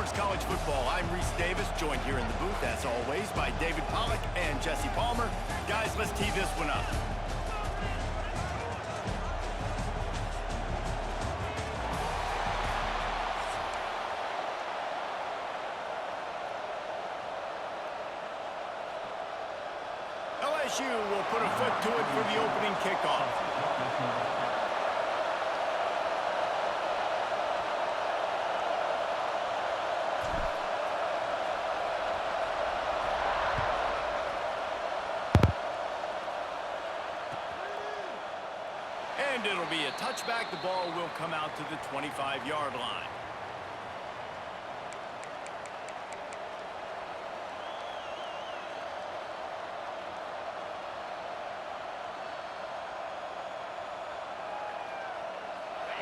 Sports College Football. I'm Reese Davis, joined here in the booth, as always, by David Pollack and Jesse Palmer. Guys, let's tee this one up. LSU will put a foot to it for the opening kickoff. And it'll be a touchback. The ball will come out to the 25-yard line.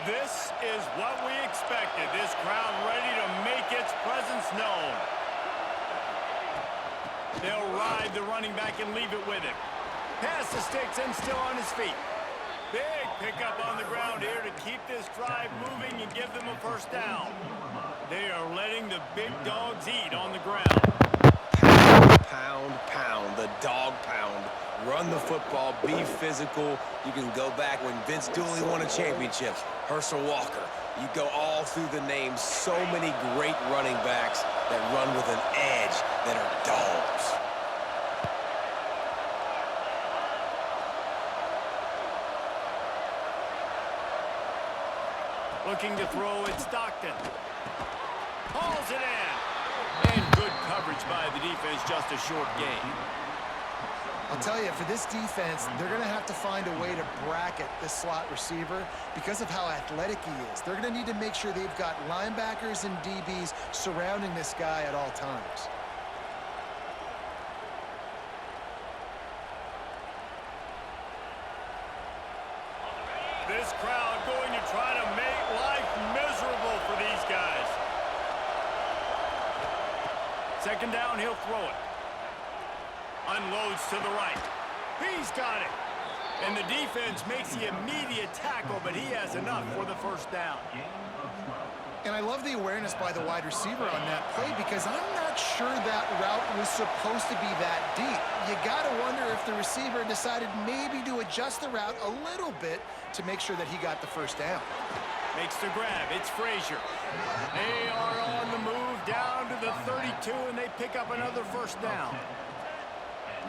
This is what we expected. This crowd ready to make its presence known. They'll ride the running back and leave it with him. Pass the sticks and still on his feet. Big pickup on the ground here to keep this drive moving and give them a first down. They are letting the big dogs eat on the ground. Pound, pound, the dog pound. Run the football, be physical. You can go back when Vince Dooley won a championship. Herschel Walker. You go all through the names. So many great running backs that run with an edge that are dogs. Looking to throw it, Stockton. Hauls it in. And good coverage by the defense, just a short gain. I'll tell you, for this defense, they're going to have to find a way to bracket this slot receiver because of how athletic he is. They're going to need to make sure they've got linebackers and DBs surrounding this guy at all times. This crowd going to try to make life miserable for these guys. Second down, he'll throw it. Unloads to the right. He's got it. And the defense makes the immediate tackle, but he has enough for the first down. And I love the awareness by the wide receiver on that play because I'm not sure that route was supposed to be that deep. You got to wonder if the receiver decided maybe to adjust the route a little bit to make sure that he got the first down. Makes the grab. It's Frazier. They are on the move down to the 32, and they pick up another first down.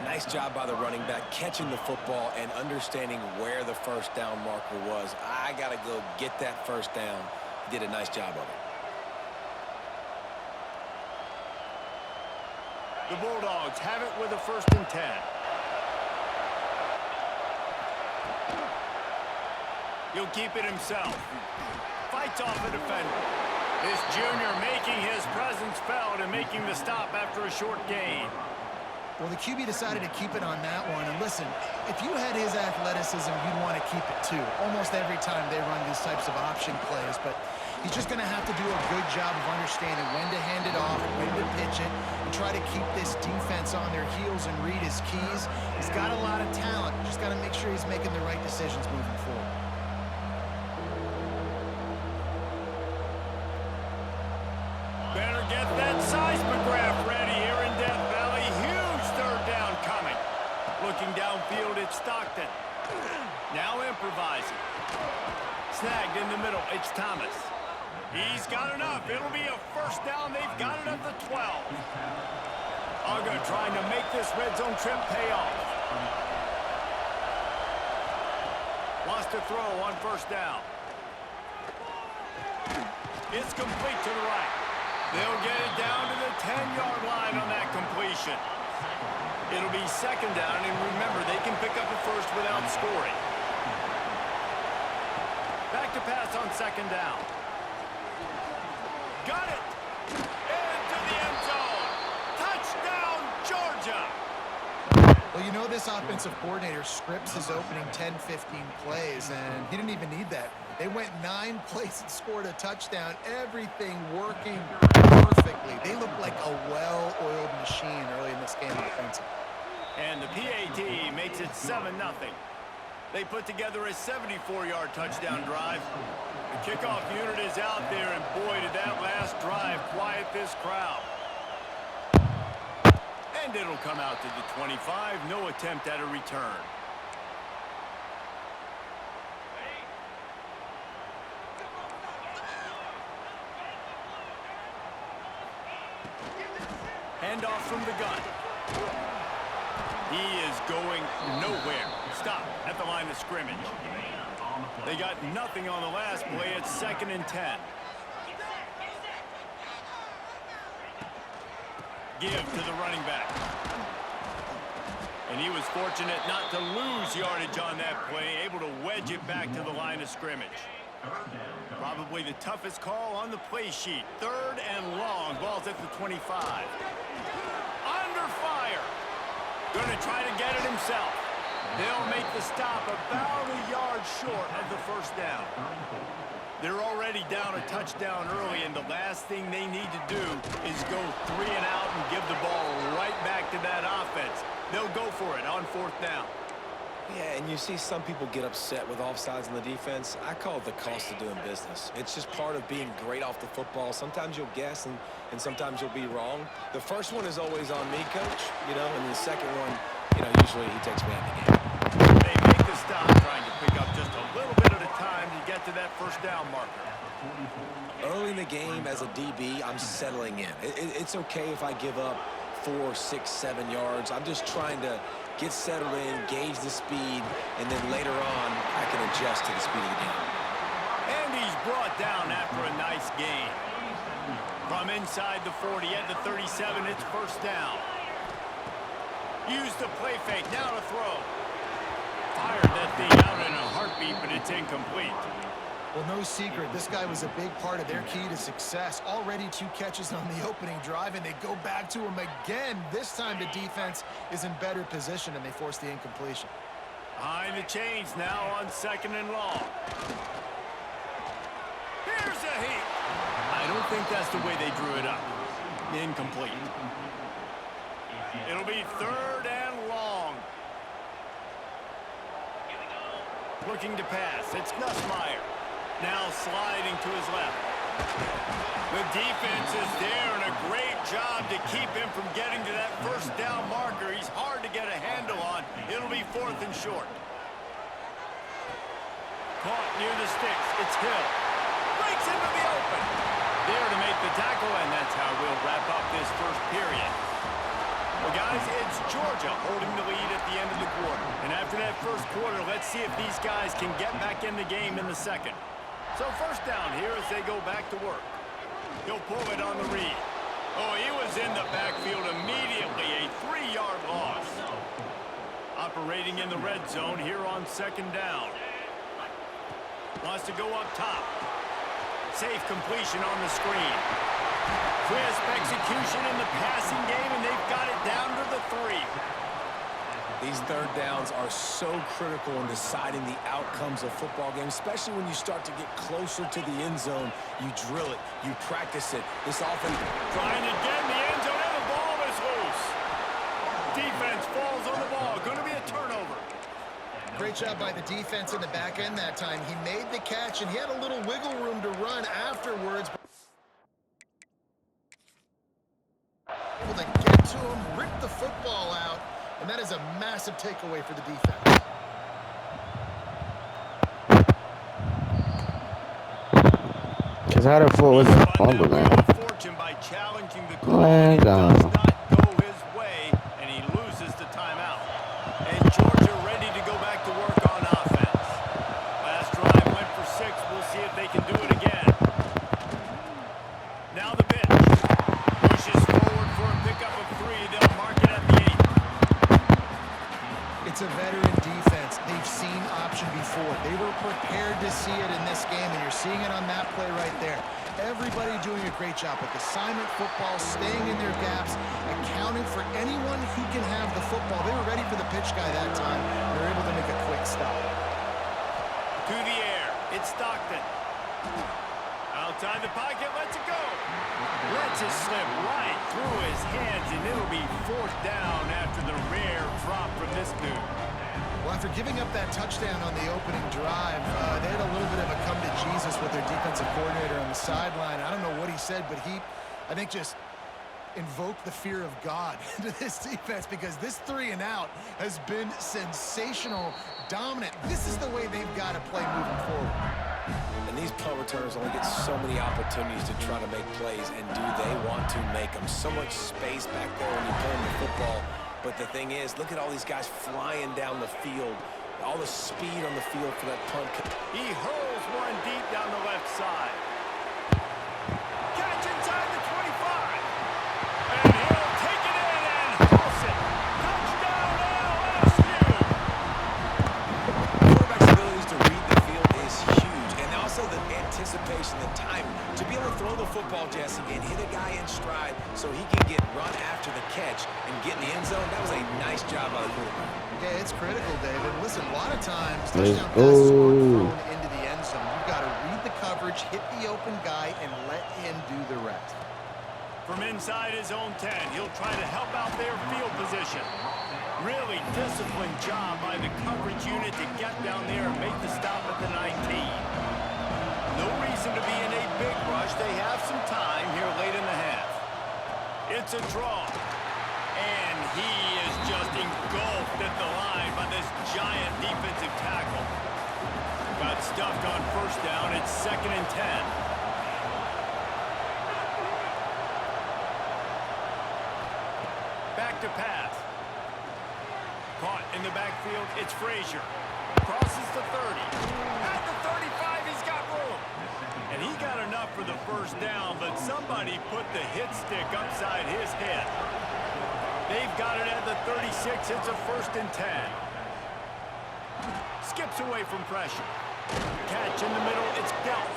Nice job by the running back catching the football and understanding where the first down marker was. I got to go get that first down. He did a nice job of it. The Bulldogs have it with a 1st and 10. He'll keep it himself. Fights off the defender. This junior making his presence felt and making the stop after a short gain. Well, the QB decided to keep it on that one. And listen, if you had his athleticism, you'd want to keep it too. Almost every time they run these types of option plays. But he's just going to have to do a good job of understanding when to hand it off, when to pitch it, and try to keep this defense on their heels and read his keys. He's got a lot of talent. Just got to make sure he's making the right decisions moving forward. Better get that seismograph ready here in Death Valley. Huge third down coming. Looking downfield, it's Stockton. Now improvising. Snagged in the middle, it's Thomas. He's got enough. It'll be a first down. They've got it at the 12. Uga trying to make this red zone trip pay off. Wants to throw on first down. It's complete to the right. They'll get it down to the 10-yard line on that completion. It'll be second down, and remember, they can pick up a first without scoring. Back to pass on second down. Got it! Into the end zone! Touchdown, Georgia! Well, you know this offensive coordinator scripts his opening 10, 15 plays, and he didn't even need that. They went 9 plays and scored a touchdown. Everything working perfectly. They look like a well-oiled machine early in this game offensively. And the PAT makes it 7-0. They put together a 74-yard touchdown drive. The kickoff unit is out there, and boy, did that last drive quiet this crowd. And it'll come out to the 25. No attempt at a return. Handoff from the gun. He is going nowhere. Stop at the line of scrimmage. They got nothing on the last play. It's 2nd and 10. Give to the running back. And he was fortunate not to lose yardage on that play, able to wedge it back to the line of scrimmage. Probably the toughest call on the play sheet. 3rd and long. Ball's at the 25. Under fire. Going to try to get it himself. They'll make the stop about a yard short of the first down. They're already down a touchdown early, and the last thing they need to do is go 3 and out and give the ball right back to that offense. They'll go for it on 4th down. Yeah, and you see some people get upset with offsides in the defense. I call it the cost of doing business. It's just part of being great off the football. Sometimes you'll guess, and sometimes you'll be wrong. The first one is always on me, Coach, and the second one, usually he takes me out of the game. They make the stop, trying to pick up just a little bit at a time to get to that first down marker. Early in the game, as a DB, I'm settling in. It's okay if I give up 4, 6, 7 yards. I'm just trying to get settled in, gauge the speed, and then later on, I can adjust to the speed of the game. And he's brought down after a nice gain. From inside the 40 at the 37, it's first down. Use the play fake, now to throw. Fired that thing out in a heartbeat, but it's incomplete. Well, no secret, this guy was a big part of their key to success. Already 2 catches on the opening drive, and they go back to him again. This time the defense is in better position, and they force the incompletion. Behind the chains now on 2nd and long. Here's a heat. I don't think that's the way they drew it up. Incomplete. It'll be 3rd and long. Looking to pass. It's Nussmeier. Now sliding to his left. The defense is there, and a great job to keep him from getting to that first down marker. He's hard to get a handle on. It'll be 4th and short. Caught near the sticks. It's Hill. Breaks into the open. There to make the tackle, and that's how we'll wrap up this first period. Well, guys, it's Georgia holding the lead at the end of the quarter. And after that first quarter, let's see if these guys can get back in the game in the second. So first down here as they go back to work. He'll pull it on the read. Oh, he was in the backfield immediately. A 3-yard loss. Operating in the red zone here on 2nd down. Wants to go up top. Safe completion on the screen. Crisp execution in the passing game, and they've got it down to the 3. These 3rd downs are so critical in deciding the outcomes of football games, especially when you start to get closer to the end zone. You drill it, you practice it. This offense trying to get in the end zone, and the ball is loose. Defense falls on the ball. Going to be a turnover. Great job by the defense in the back end that time. He made the catch, and he had a little wiggle room to run afterwards. Able to get to him, rip the football out, and that is a massive takeaway for the defense. Because how the fuck was the fumble, man? Man, does not go his way, and he loses the timeout. And Georgia ready to go back to work on offense. Last drive went for 6. We'll see if they can do it again. Now the pitch. Pushes forward for a pickup of 3. They'll mark it at the 8. It's a veteran defense. They've seen option before. They were prepared to see it in this game, and you're seeing it on that play right there. Everybody doing a great job with assignment football, staying in their gaps, accounting for anyone who can have the football. They were ready for the pitch guy that time. They were able to make a quick stop. To the air. It's Stockton. Outside the pocket, lets it go. Lets it slip right through his hands, and it'll be 4th down after the rare drop from this dude. Well, after giving up that touchdown on the opening drive, they had a little bit of a come to Jesus with their defensive coordinator on the sideline. I don't know what he said, but he, I think, just invoked the fear of God into this defense, because this 3-and-out has been sensational, dominant. This is the way they've got to play moving forward. And these punt returners only get so many opportunities to try to make plays, and do they want to make them? So much space back there when you play the football. But the thing is, look at all these guys flying down the field. All the speed on the field for that punt. He hurls one deep down the left side. Catch inside the 25. And he'll take it in and toss it. Touchdown LSU. Quarterback's abilities to read the field is huge. And also the anticipation, the time to be able to throw the football, Jesse, and hit a guy in stride so he can get run after the catch and get in the end zone. That was a nice job by the quarterback. Yeah, it's critical, David. Listen, a lot of times touchdown passes aren't thrown into the end zone. You've got to read the coverage, hit the open guy, and let him do the rest. From inside his own 10, he'll try to help out their field position. Really disciplined job by the coverage unit to get down there and make the stop at the 19. No reason to be in a big rush. They have some time here late in the half. It's a draw. And he is just engulfed at the line by this giant defensive tackle. Got stuffed on first down. It's 2nd and 10. Back to pass. Caught in the backfield. It's Frazier. Crosses the 30. At the 35, he's got room. And he got enough for the first down, but somebody put the hit stick upside his head. They've got it at the 36. It's a 1st and 10. Skips away from pressure. Catch in the middle. It's dealt.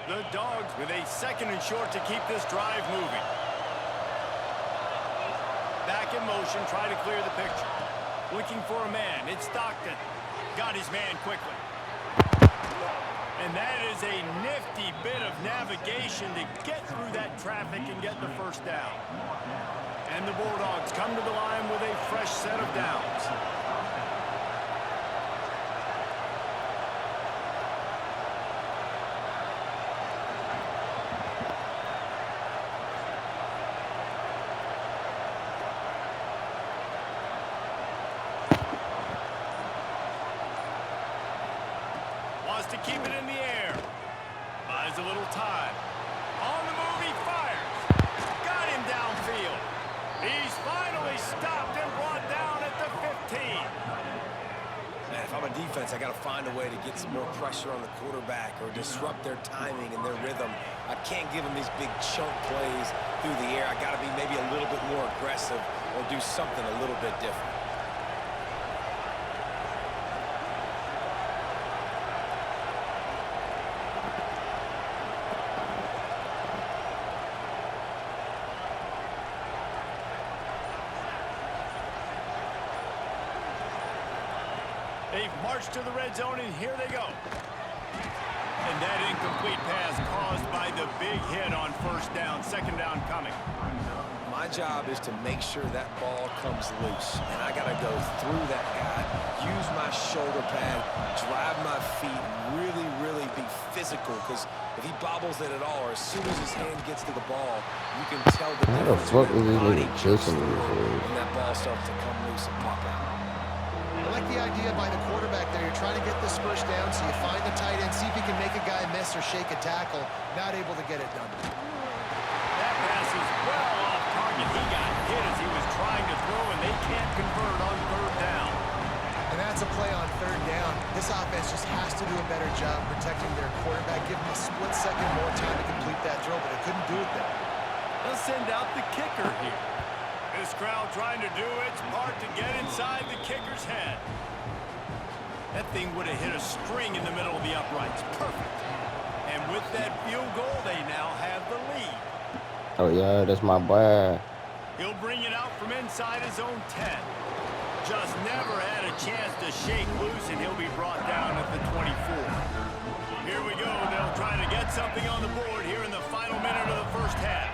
The Dogs with a 2nd and short to keep this drive moving. Back in motion, try to clear the picture. Looking for a man. It's Stockton. Got his man quickly. And that is a nifty bit of navigation to get through that traffic and get the first down. And the Bulldogs come to the line with a fresh set of downs. To keep it in the air. Buys a little time. On the move, he fires. Got him downfield. He's finally stopped and brought down at the 15. Man, if I'm a defense, I got to find a way to get some more pressure on the quarterback or disrupt their timing and their rhythm. I can't give them these big chunk plays through the air. I got to be maybe a little bit more aggressive or do something a little bit different. They've marched to the red zone, and here they go. And that incomplete pass caused by the big hit on first down. 2nd down coming. My job is to make sure that ball comes loose, and I got to go through that guy, use my shoulder pad, drive my feet, really be physical, because if he bobbles it at all, or as soon as his hand gets to the ball, you can tell the difference fuck is when this that body nigga jerks chasing me through for? when that ball starts to come loose and pop out. I like the idea by the quarterback there. You're trying to get this first down, so you find the tight end, see if he can make a guy miss or shake a tackle. Not able to get it done. That pass is well off target. He got hit as he was trying to throw, and they can't convert on 3rd down. And that's a play on 3rd down. This offense just has to do a better job protecting their quarterback. Give him a split second more time to complete that throw, but they couldn't do it there. They'll send out the kicker here. This crowd trying to do its part to get inside the kicker's head. That thing would have hit a string in the middle of the uprights. Perfect. And with that field goal, they now have the lead. Oh, yeah, that's my boy. He'll bring it out from inside his own 10. Just never had a chance to shake loose, and he'll be brought down at the 24. Here we go. They'll try to get something on the board here in the final minute of the first half.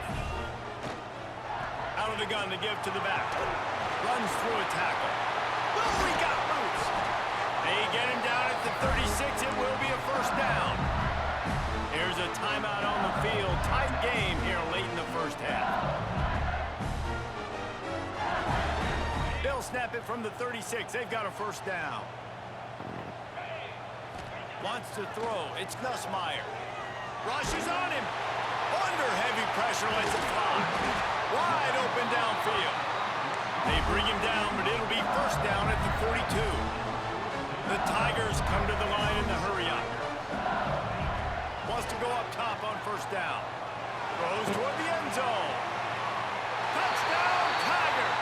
Out of the gun to give to the back. Runs through a tackle. Oh, he got loose. They get him down at the 36. It will be a first down. Here's a timeout on the field. Tight game here late in the first half. They'll snap it from the 36. They've got a first down. Wants to throw. It's Nussmeier. Rushes on him. Under heavy pressure, lets it fly. Wide open downfield. They bring him down, but it'll be first down at the 42. The Tigers come to the line in the hurry-up. Wants to go up top on first down. Throws toward the end zone. Touchdown, Tigers!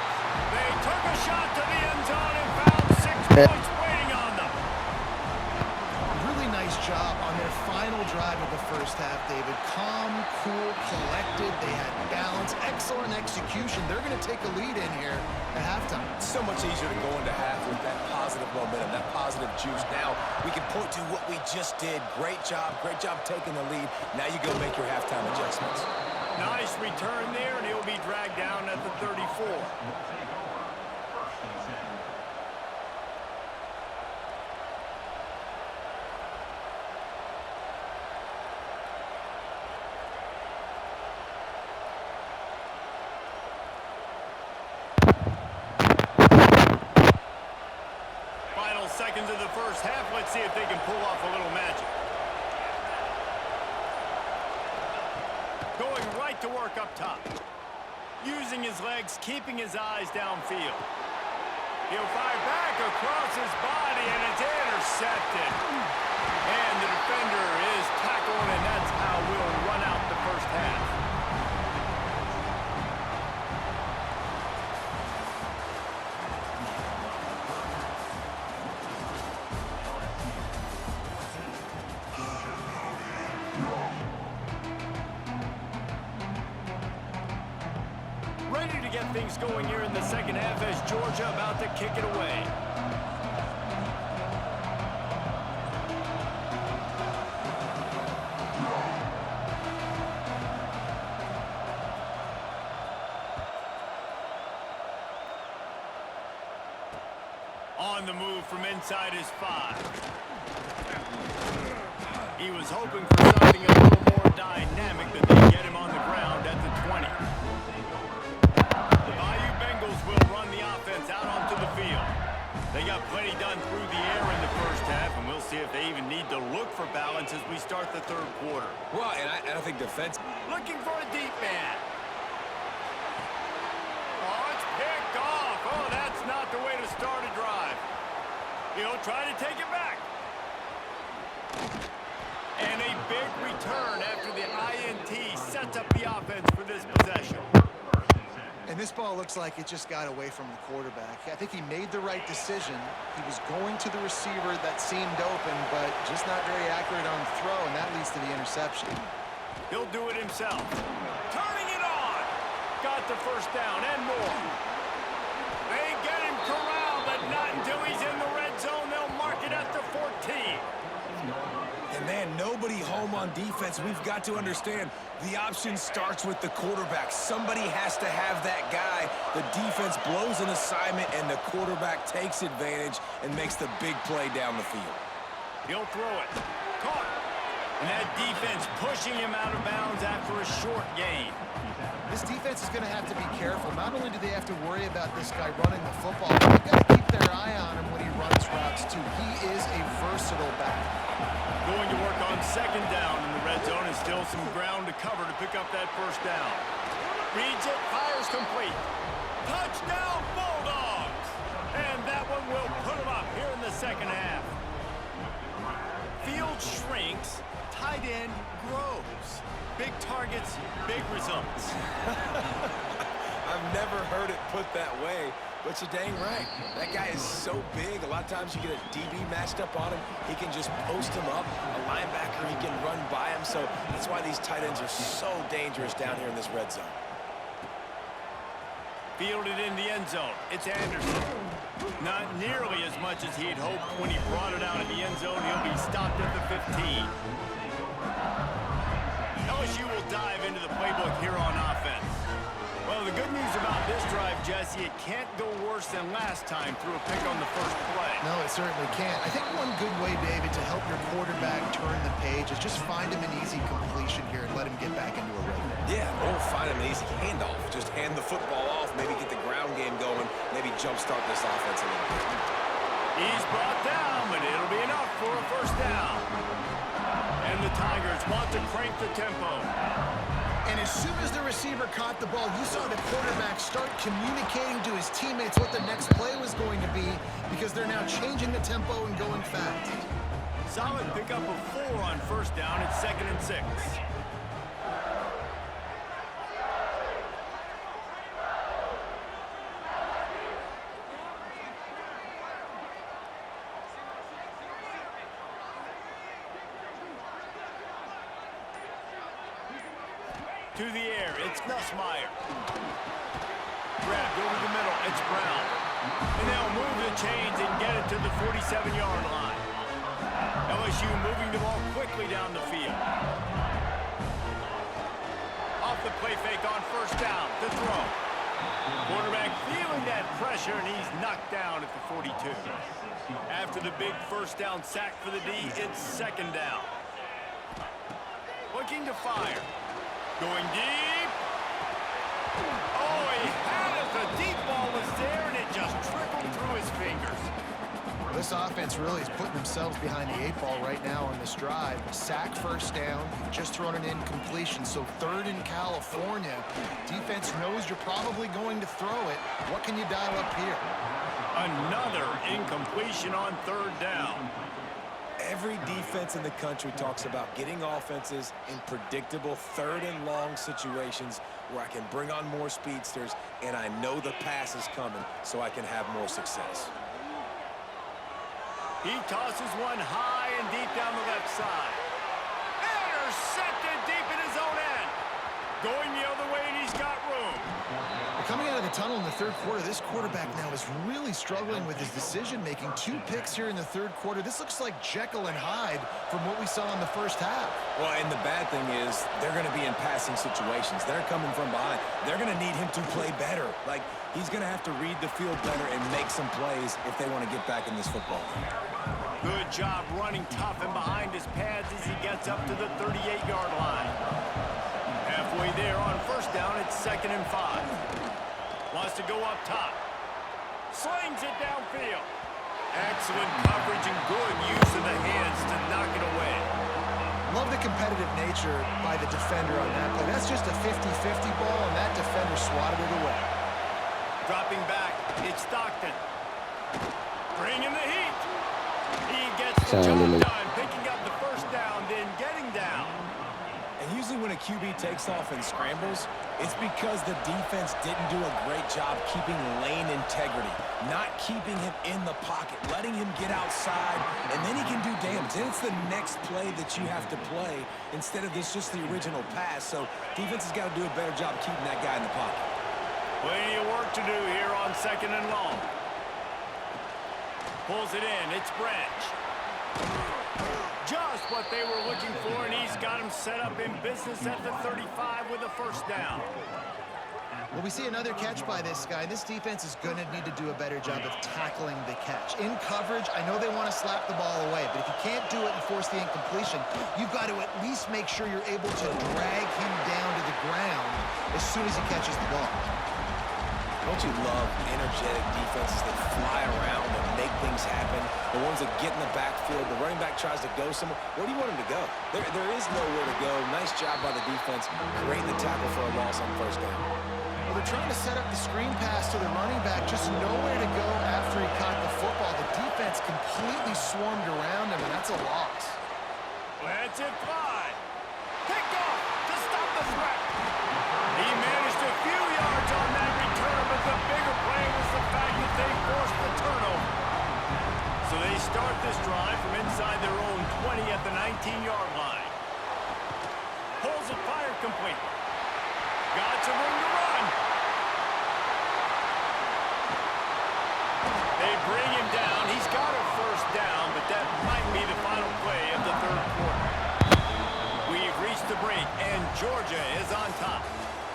They took a shot to the end zone and found 6 points waiting on them. Really nice job on their final drive of the first half, David. Calm, cool, collected. They had balance, excellent execution. They're going to take a lead in here at halftime. It's so much easier to go into half with that positive momentum, that positive juice. Now we can point to what we just did. Great job taking the lead. Now you go make your halftime adjustments. Nice return there, and he'll be dragged down at the 34. Final seconds of the first half. Let's see if they can pull off a little magic. Going right to work up top. Using his legs, keeping his eyes downfield. He'll fire back across his body, and it's intercepted. And the defender is tackled, and that's how we'll run out the first half. Ready to get things going here in the second half as Georgia about to kick it away. On the move from inside his 5. He was hoping for something a little more dynamic, but they get him on the ground at the 20. Will run the offense out onto the field. They got plenty done through the air in the first half, and we'll see if they even need to look for balance as we start the third quarter. Well, and I think defense... Looking for a deep man. Oh, it's picked off. Oh, that's not the way to start a drive. He'll try to take it back. And a big return after the INT sets up the offense for this possession. And this ball looks like it just got away from the quarterback. I think he made the right decision. He was going to the receiver that seemed open, but just not very accurate on the throw, and that leads to the interception. He'll do it himself. Turning it on. Got the first down and more. They get him corralled, but not until he's in the red zone. They'll mark it at the 14. And man, nobody home on defense. We've got to understand the option starts with the quarterback. Somebody has to have that guy. The defense blows an assignment, and the quarterback takes advantage and makes the big play down the field. He'll throw it. Caught. And that defense pushing him out of bounds after a short gain. This defense is going to have to be careful. Not only do they have to worry about this guy running the football, but they've got to keep their eye on him when he runs routes, too. He is a versatile back. Going to work on second down in the red zone, and still some ground to cover to pick up that first down. Reads it, fires complete. Touchdown, Bulldogs! And that one will put them up here in the second half. Field shrinks, tight end grows. Big targets, big results. I've never heard it put that way, but you're dang right. That guy is so big. A lot of times you get a DB matched up on him. He can just post him up. A linebacker, he can run by him. So that's why these tight ends are so dangerous down here in this red zone. Fielded in the end zone. It's Anderson. Not nearly as much as he'd hoped when he brought it out in the end zone. He'll be stopped at the 15. LSU will dive into the playbook here on offense. Well, the good news about this drive, Jesse, it can't go worse than last time through a pick on the first play. No, it certainly can't. I think one good way, David, to help your quarterback turn the page is just find him an easy completion here and let him get back into a rhythm. Yeah, or find him an easy handoff. Just hand the football off, maybe get the ground game going, maybe jumpstart this offense a little bit. He's brought down, but it'll be enough for a first down. And the Tigers want to crank the tempo. And as soon as the receiver caught the ball, you saw the quarterback start communicating to his teammates what the next play was going to be because they're now changing the tempo and going fast. Solid pickup of 4 on first down. It's 2nd and 6. To the air, it's Nussmeier. Grabbed over the middle, it's Brown. And they'll move the chains and get it to the 47-yard line. LSU moving the ball quickly down the field. Off the play fake on first down to throw. Quarterback feeling that pressure, and he's knocked down at the 42. After the big first down sack for the D, it's 2nd down. Looking to fire. Going deep. Oh, he had it. The deep ball was there, and it just trickled through his fingers. This offense really is putting themselves behind the 8 ball right now on this drive. Sack first down, just thrown an incompletion, so 3rd in California. Defense knows you're probably going to throw it. What can you dial up here? Another incompletion on 3rd down. Every defense in the country talks about getting offenses in predictable 3rd and long situations where I can bring on more speedsters and I know the pass is coming so I can have more success. He tosses one high and deep down the left side. Intercepted deep in his own end. Going the other way, and he's got room. Coming out of the tunnel in the 3rd quarter, this quarterback now is really struggling with his decision-making. 2 picks here in the 3rd quarter. This looks like Jekyll and Hyde from what we saw in the first half. Well, and the bad thing is they're going to be in passing situations. They're coming from behind. They're going to need him to play better. Like, he's going to have to read the field better and make some plays if they want to get back in this football game. Good job running tough and behind his pads as he gets up to the 38-yard line. Halfway there on first down, it's 2nd and 5. Wants to go up top. Slings it downfield. Excellent coverage and good use of the hands to knock it away. Love the competitive nature by the defender on that play. That's just a 50-50 ball, and that defender swatted it away. Dropping back, it's Stockton. Bringing the heat. He gets the job done, picking up the first down, then getting down. And usually when a QB takes off and scrambles, it's because the defense didn't do a great job keeping lane integrity, not keeping him in the pocket, letting him get outside, and then he can do damage. Then it's the next play that you have to play instead of this just the original pass. So defense has got to do a better job keeping that guy in the pocket. Plenty of work to do here on 2nd and long. Pulls it in. It's Branch. Just what they were looking for, and he's got him set up in business at the 35 with a first down. Well, we see another catch by this guy. This defense is going to need to do a better job of tackling the catch. In coverage, I know they want to slap the ball away, but if you can't do it and force the incompletion, you've got to at least make sure you're able to drag him down to the ground as soon as he catches the ball. Don't you love energetic defenses that fly around and make things happen? The ones that get in the backfield, the running back tries to go somewhere. Where do you want him to go? There is nowhere to go. Nice job by the defense, creating the tackle for a loss on first down. Well, they're trying to set up the screen pass to the running back, just nowhere to go after he caught the football. The defense completely swarmed around him, and that's a loss. Lets it fly. Pick off to stop the threat. He managed a few yards on that return, but the bigger play was the fact that they forced the turnover. So they start this drive from inside their own 20 at the 19-yard line. Pulls it, fired complete. Got some room to run. They bring him down. He's got a first down, but that might be the final play of the 3rd quarter. We've reached the break, and Georgia is on top.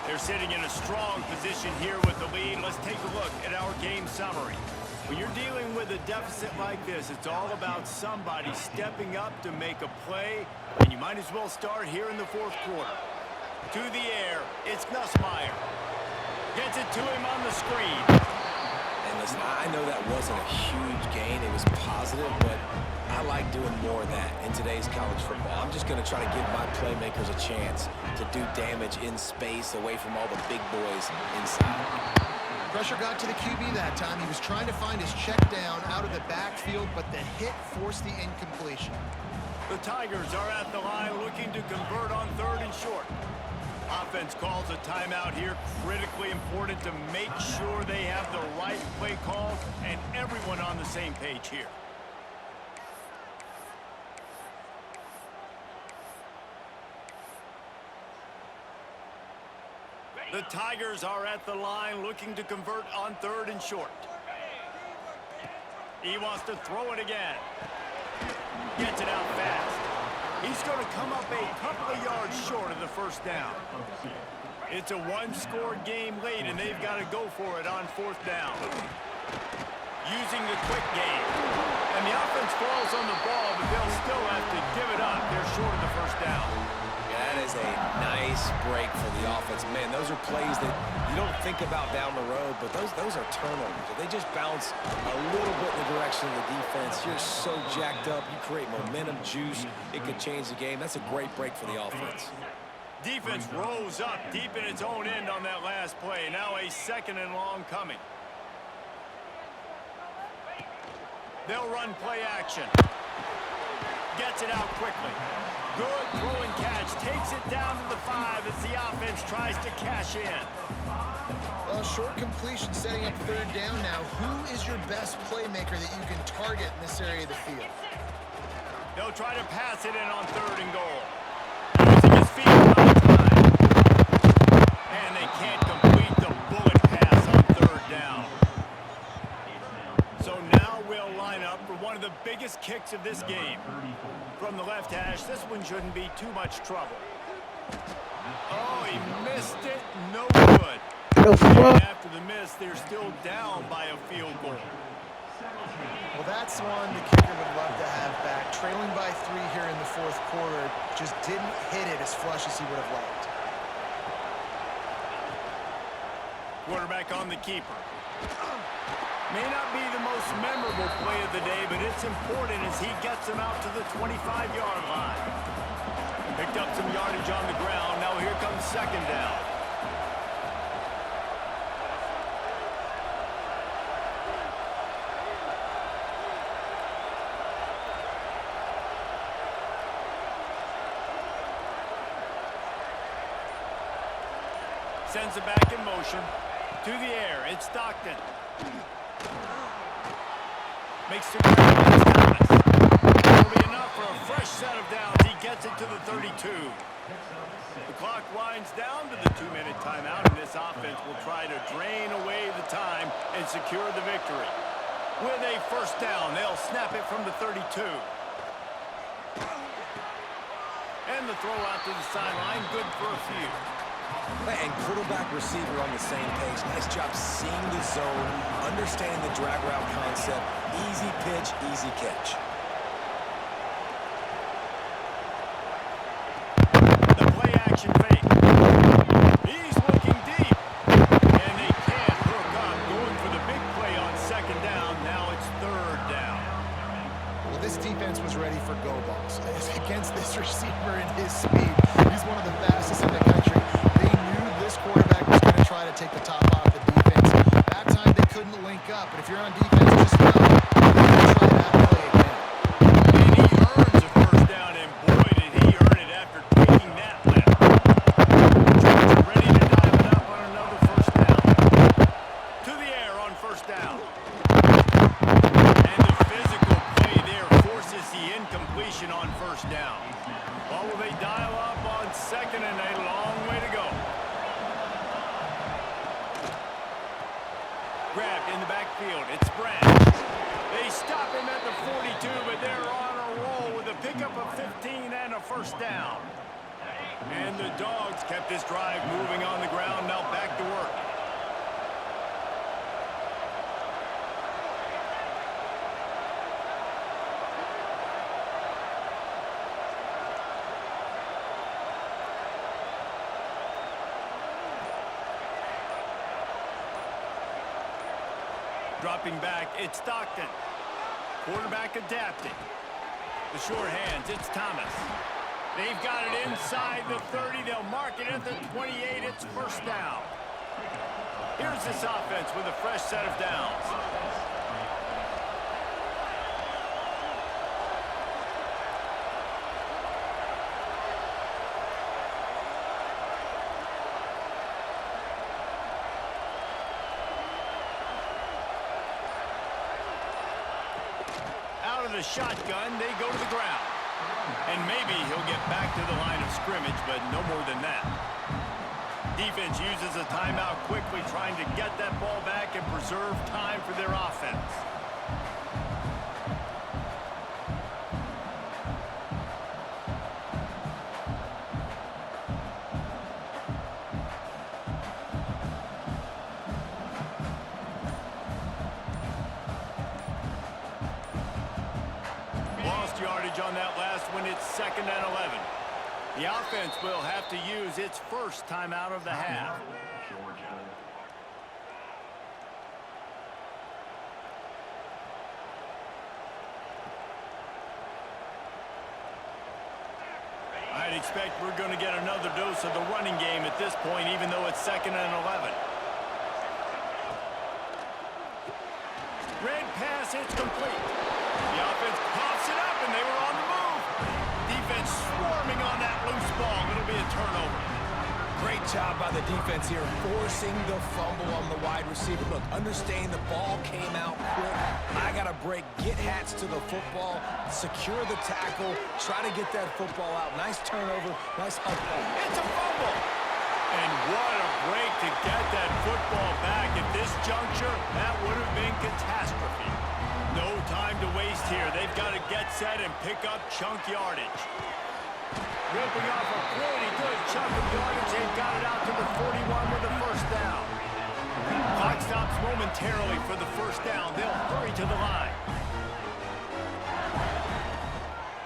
They're sitting in a strong position here with the lead. Let's take a look at our game summary. When you're dealing with a deficit like this, it's all about somebody stepping up to make a play, and you might as well start here in the fourth quarter. To the air, it's Nussmeier. Gets it to him on the screen. And listen, I know that wasn't a huge gain. It was positive, but I like doing more of that in today's college football. I'm just going to try to give my playmakers a chance to do damage in space away from all the big boys inside. Pressure got to the QB that time. He was trying to find his check down out of the backfield, but the hit forced the incompletion. The Tigers are at the line looking to convert on 3rd and short. Offense calls a timeout here. Critically important to make sure they have the right play call and everyone on the same page here. The Tigers are at the line looking to convert on 3rd and short. He wants to throw it again. Gets it out fast. He's going to come up a couple of yards short of the first down. It's a one-score game late, and they've got to go for it on 4th down. Using the quick game. And the offense falls on the ball, but they'll still have to give it up. They're short of the first down. Yeah, that is a nice break for the offense. Man, those are plays that you don't think about down the road, but those are turnovers. If they just bounce a little bit in the direction of the defense, you're so jacked up. You create momentum, juice. It could change the game. That's a great break for the offense. Defense rose up deep in its own end on that last play. Now a 2nd and long coming. They'll run play action. Gets it out quickly. Good throw and catch. Takes it down to the 5 as the offense tries to cash in. Well, short completion setting up 3rd down now. Who is your best playmaker that you can target in this area of the field? They'll try to pass it in on 3rd and goal. Using his feet on time. And they can't complete the bullet pass on 3rd down. So now we'll line up for one of the biggest kicks of this game. From the left hash, this one shouldn't be too much trouble. Oh, he missed it. No good. And after the miss, they're still down by a field goal. Well, that's one the kicker would love to have back. Trailing by 3 here in the 4th quarter, just didn't hit it as flush as he would have liked. Quarterback on the keeper. May not be the most memorable play of the day, but it's important as he gets him out to the 25-yard line. Picked up some yardage on the ground. Now here comes 2nd down. Sends it back in motion. To the air, it's Stockton. Makes the grab against Thomas. That'll be enough for a fresh set of downs. He gets it to the 32. The clock winds down to the 2-minute timeout, and this offense will try to drain away the time and secure the victory. With a 1st down, they'll snap it from the 32. And the throw out to the sideline, good for a few. And quarterback receiver on the same page. Nice job seeing the zone, understanding the drag route concept. Easy pitch, easy catch. The play action fake. He's looking deep. And they can't hook up. Going for the big play on 2nd down. Now it's 3rd down. Well, this defense was ready for go balls. Against this receiver and his speed, he's one of the fastest in the country. This quarterback was going to try to take the top off the defense. That time they couldn't link up, but if you're on defense, just know you're going to try that play again. And he earns a 1st down, and boy, did he earn it after taking that lip. Georgia ready to dial it up on another 1st down. To the air on 1st down. And the physical play there forces the incompletion on 1st down. Well, will they dial up on 2nd and a long way to go? Grabbed in the backfield. It's Branch. They stop him at the 42, but they're on a roll with a pickup of 15 and a 1st down. And the Dogs kept this drive moving on the ground. Now back to work. Dropping back, it's Stockton. Quarterback adapting. The short hands, it's Thomas. They've got it inside the 30. They'll mark it at the 28. It's first down. Here's this offense with a fresh set of downs. Out of the shotgun, they go to the ground. And maybe he'll get back to the line of scrimmage, but no more than that. Defense uses a timeout quickly, trying to get that ball back and preserve time for their offense. Yardage on that last one. It's 2nd and 11. The offense will have to use its first timeout of the half. I'd expect we're going to get another dose of the running game at this point, even though it's 2nd and 11. Red pass, it's complete. The offense pops it up, and they were on the move. Defense swarming on that loose ball. It'll be a turnover. Great job by the defense here, forcing the fumble on the wide receiver. Look, understand the ball came out quick. I got to break, get hats to the football, secure the tackle, try to get that football out. Nice turnover, nice up. It's a fumble. And what a break to get that football back. At this juncture, that would have been catastrophe. No time to waste here. They've got to get set and pick up chunk yardage. Ripping off a pretty good chunk of yardage. They've got it out to the 41 with the first down. Clock stops momentarily for the first down. They'll hurry to the line.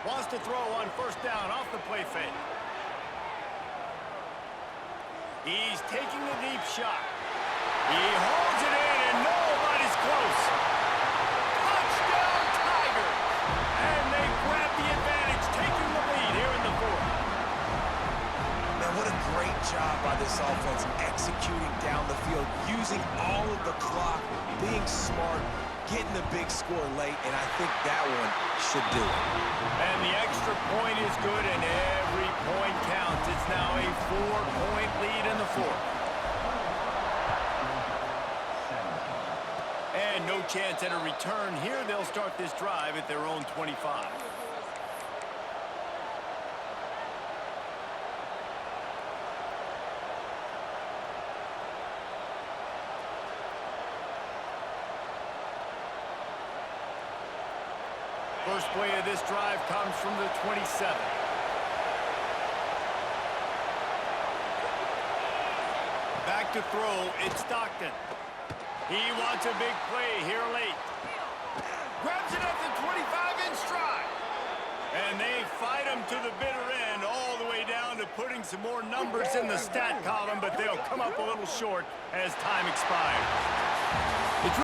Wants to throw on first down off the play fake. He's taking the deep shot. He holds it in, and nobody's close. Touchdown, Tigers! And they grab the advantage, taking the lead here in the fourth. Man, what a great job by this offense executing down the field, using all of the clock, being smart, getting the big score late, and I think that one should do it. And the extra point is good, and every point counts. It's now a 4-point lead in the fourth. And no chance at a return here. They'll start this drive at their own 25. First play of this drive comes from the 27. Back to throw, it's Stockton. He wants a big play here late. Grabs it at the 25 in stride. And they fight him to the bitter end, all the way down to putting some more numbers in the stat column, but they'll come up a little short as time expires.